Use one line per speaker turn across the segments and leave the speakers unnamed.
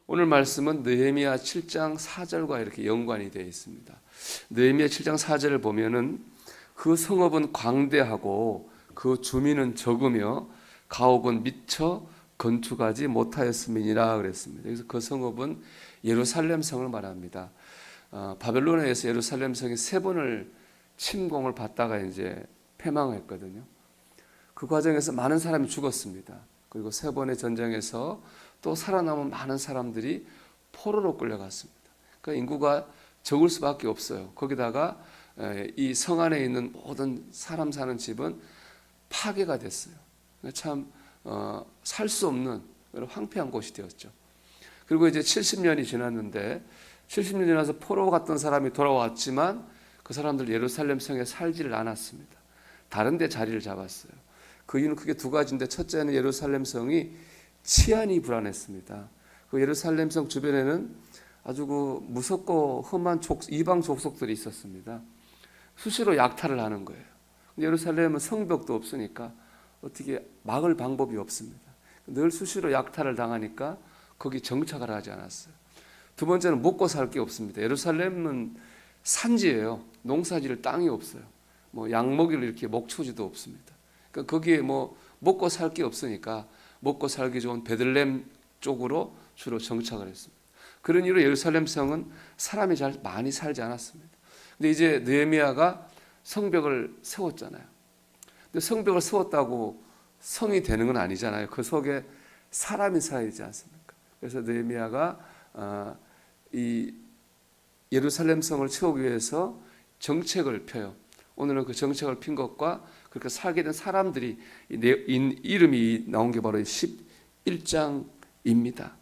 오늘 말씀은 느헤미야 7장 4절과 이렇게 연관이 되어 있습니다. 느헤미야 7장 4절을 보면은 그 성읍은 광대하고 그 주민은 적으며 가옥은 미처 건축하지 못하였음이니라 그랬습니다. 그래서 그 성읍은 예루살렘 성을 말합니다. 바벨론에서 예루살렘 성이 3번을 침공을 받다가 이제 패망했거든요. 그 과정에서 많은 사람이 죽었습니다. 그리고 3번의 전쟁에서 또 살아남은 많은 사람들이 포로로 끌려갔습니다. 그러니까 인구가 적을 수밖에 없어요. 거기다가 이 성 안에 있는 모든 사람 사는 집은 파괴가 됐어요. 참 살 수 없는 황폐한 곳이 되었죠. 그리고 이제 70년이 지났는데 70년 지나서 포로 갔던 사람이 돌아왔지만 그 사람들 예루살렘 성에 살지를 않았습니다. 다른 데 자리를 잡았어요. 그 이유는 크게 2가지인데, 첫째는 예루살렘 성이 치안이 불안했습니다. 그 예루살렘 성 주변에는 아주 그 무섭고 험한 이방 족속들이 있었습니다. 수시로 약탈을 하는 거예요. 예루살렘은 성벽도 없으니까 어떻게 막을 방법이 없습니다. 늘 수시로 약탈을 당하니까 거기 정착을 하지 않았어요. 2번째는 먹고 살 게 없습니다. 예루살렘은 산지예요. 농사 지을 땅이 없어요. 뭐 양 먹일 이렇게 목초지도 없습니다. 그러니까 거기에 뭐 먹고 살 게 없으니까 먹고 살기 좋은 베들레헴 쪽으로 주로 정착을 했습니다. 그런 이유로 예루살렘 성은 사람이 잘 많이 살지 않았습니다. 근데 이제 느헤미야가 성벽을 세웠잖아요. 근데 성벽을 세웠다고 성이 되는 건 아니잖아요. 그 속에 사람이 살아야 되지 않습니까? 그래서 느헤미야가 이 예루살렘 성을 채우기 위해서 정책을 펴요. 오늘은 그 정책을 핀 것과 그렇게 살게 된 사람들이 이름이 나온 게 바로 11장입니다.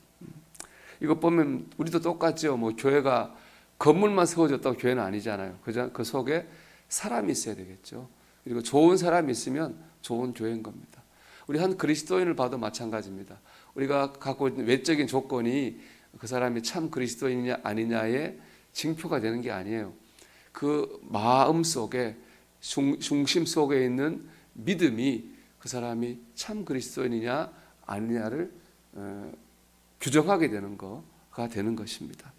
이거 보면 우리도 똑같죠. 뭐 교회가 건물만 세워졌다고 교회는 아니잖아요. 그 속에 사람이 있어야 되겠죠. 그리고 좋은 사람이 있으면 좋은 교회인 겁니다. 우리 한 그리스도인을 봐도 마찬가지입니다. 우리가 갖고 있는 외적인 조건이 그 사람이 참 그리스도인이냐 아니냐의 징표가 되는 게 아니에요. 그 마음 속에 중심 속에 있는 믿음이 그 사람이 참 그리스도인이냐 아니냐를 규정하게 되는 거가 되는 것입니다.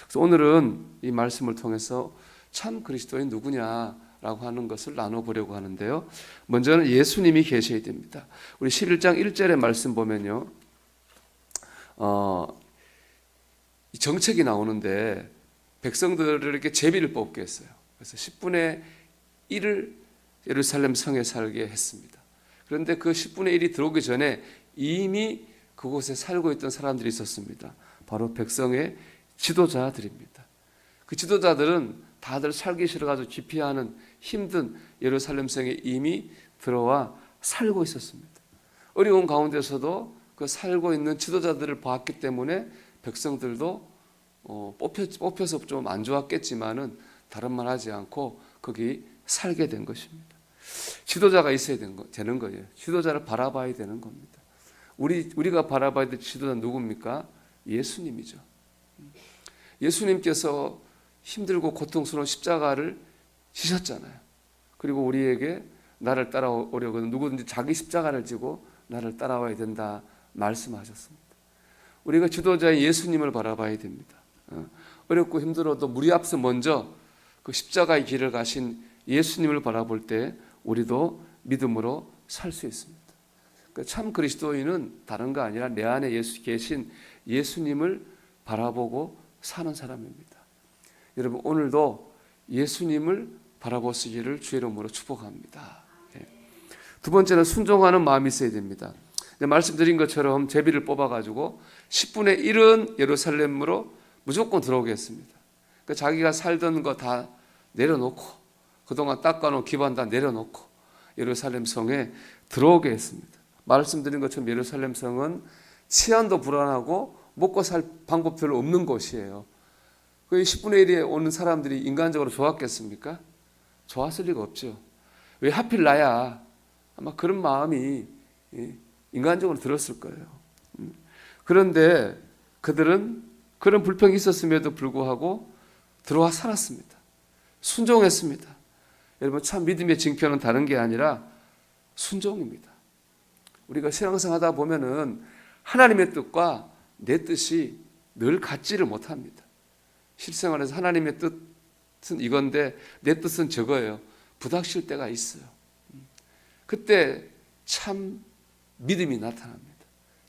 그래서 오늘은 이 말씀을 통해서 참 그리스도인 누구냐라고 하는 것을 나눠보려고 하는데요. 먼저는 예수님이 계셔야 됩니다. 우리 11장 1절의 말씀 보면요, 이 정책이 나오는데 백성들에게 제비를 뽑게 했어요. 그래서 10분의 1을 예루살렘 성에 살게 했습니다. 그런데 그 10분의 1이 들어오기 전에 이미 그곳에 살고 있던 사람들이 있었습니다. 바로 백성의 지도자들입니다. 그 지도자들은 다들 살기 싫어가지고 기피하는 힘든 예루살렘 성에 이미 들어와 살고 있었습니다. 어려운 가운데서도 그 살고 있는 지도자들을 봤기 때문에 백성들도 뽑혀서 좀 안 좋았겠지만은 다른 말 하지 않고 거기 살게 된 것입니다. 지도자가 있어야 되는 거예요. 지도자를 바라봐야 되는 겁니다. 우리가 바라봐야 될 지도자 누굽니까? 예수님이죠. 예수님께서 힘들고 고통스러운 십자가를 지셨잖아요. 그리고 우리에게 나를 따라오려거든 누구든지 자기 십자가를 지고 나를 따라와야 된다 말씀하셨습니다. 우리가 지도자인 예수님을 바라봐야 됩니다. 어렵고 힘들어도 우리 앞서 먼저 그 십자가의 길을 가신 예수님을 바라볼 때 우리도 믿음으로 살 수 있습니다. 참 그리스도인은 다른 거 아니라 내 안에 계신 예수님을 바라보고 사는 사람입니다. 여러분, 오늘도 예수님을 바라보시기를 주의 이름으로 축복합니다. 2번째는 순종하는 마음이 있어야 됩니다. 말씀드린 것처럼 제비를 뽑아가지고 10분의 1은 예루살렘으로 무조건 들어오게 했습니다. 그러니까 자기가 살던 거 다 내려놓고 그동안 닦아놓은 기반 다 내려놓고 예루살렘 성에 들어오게 했습니다. 말씀드린 것처럼 예루살렘 성은 치안도 불안하고 먹고 살 방법 별로 없는 곳이에요. 그 10분의 1에 오는 사람들이 인간적으로 좋았겠습니까? 좋았을 리가 없죠. 왜 하필 나야? 아마 그런 마음이 인간적으로 들었을 거예요. 그런데 그들은 그런 불평이 있었음에도 불구하고 들어와 살았습니다. 순종했습니다. 여러분, 참 믿음의 징표는 다른 게 아니라 순종입니다. 우리가 신앙생활 하다 보면은 하나님의 뜻과 내 뜻이 늘 갖지를 못합니다. 실생활에서 하나님의 뜻은 이건데 내 뜻은 저거예요. 부닥칠 때가 있어요. 그때 참 믿음이 나타납니다.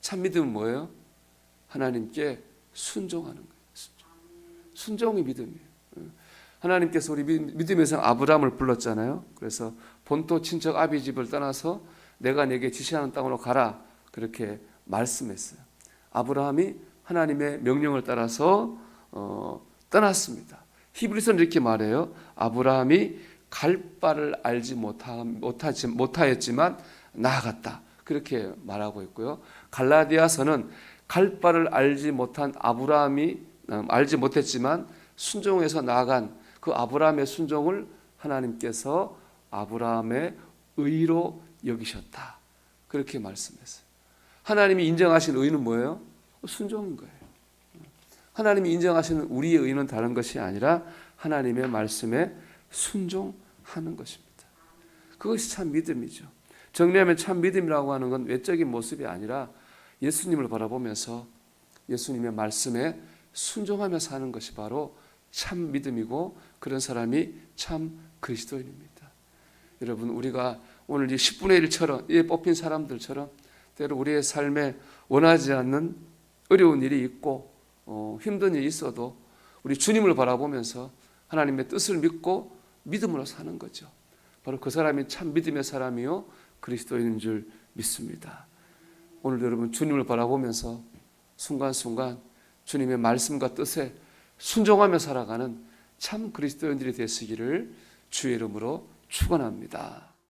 참 믿음은 뭐예요? 하나님께 순종하는 거예요. 순종이 믿음이에요. 하나님께서 우리 믿음의 성 아브라함을 불렀잖아요. 그래서 본토 친척 아비 집을 떠나서 내가 내게 지시하는 땅으로 가라, 그렇게 말씀했어요. 아브라함이 하나님의 명령을 따라서 떠났습니다. 히브리서는 이렇게 말해요. 아브라함이 갈 바를 알지 못하였지만 나아갔다, 그렇게 말하고 있고요. 갈라디아서는 갈 바를 알지 못했지만 순종해서 나아간 그 아브라함의 순종을 하나님께서 아브라함의 의로 여기셨다, 그렇게 말씀했어요. 하나님이 인정하신 의는 뭐예요? 순종인 거예요. 하나님이 인정하시는 우리의 의는 다른 것이 아니라 하나님의 말씀에 순종하는 것입니다. 그것이 참 믿음이죠. 정리하면 참 믿음이라고 하는 건 외적인 모습이 아니라 예수님을 바라보면서 예수님의 말씀에 순종하며 사는 것이 바로 참 믿음이고, 그런 사람이 참 그리스도인입니다. 여러분, 우리가 오늘 이 10분의 1처럼 이 뽑힌 사람들처럼 때로 우리의 삶에 원하지 않는 어려운 일이 있고 힘든 일이 있어도 우리 주님을 바라보면서 하나님의 뜻을 믿고 믿음으로 사는 거죠. 바로 그 사람이 참 믿음의 사람이요 그리스도인인 줄 믿습니다. 오늘 여러분, 주님을 바라보면서 순간순간 주님의 말씀과 뜻에 순종하며 살아가는 참 그리스도인들이 되시기를 주의 이름으로 축원합니다.